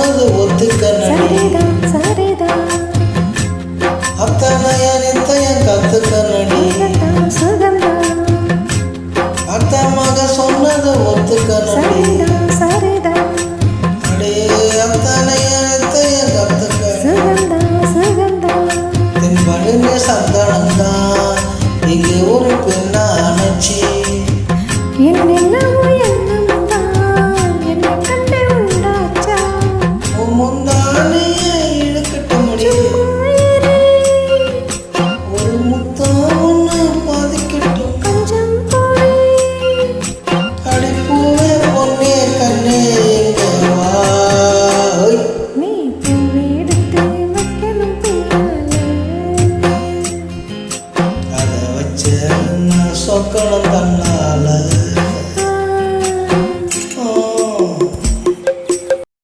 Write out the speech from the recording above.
சொன்னது ஒத்துக்க நடி அத்தனைய நித்தயம் கத்துக்க நடி அத்த மக சொன்னது ஒத்துக்க நடி அடே அத்தனைய நித்தயம் கத்துக்க தென் பழுங்க சந்தனம்தான் இங்கே ஒரு பெண்ணா அணைச்சி முந்தானையே இழுக்கட்ட முடியும் ஒரு முத்தம் ஒன்று பாதிக்கட்டும் அடிப்பூவே பொன்னே கண்ணே எங்க வாய் அதை வச்ச சொக்கணும் தன்னால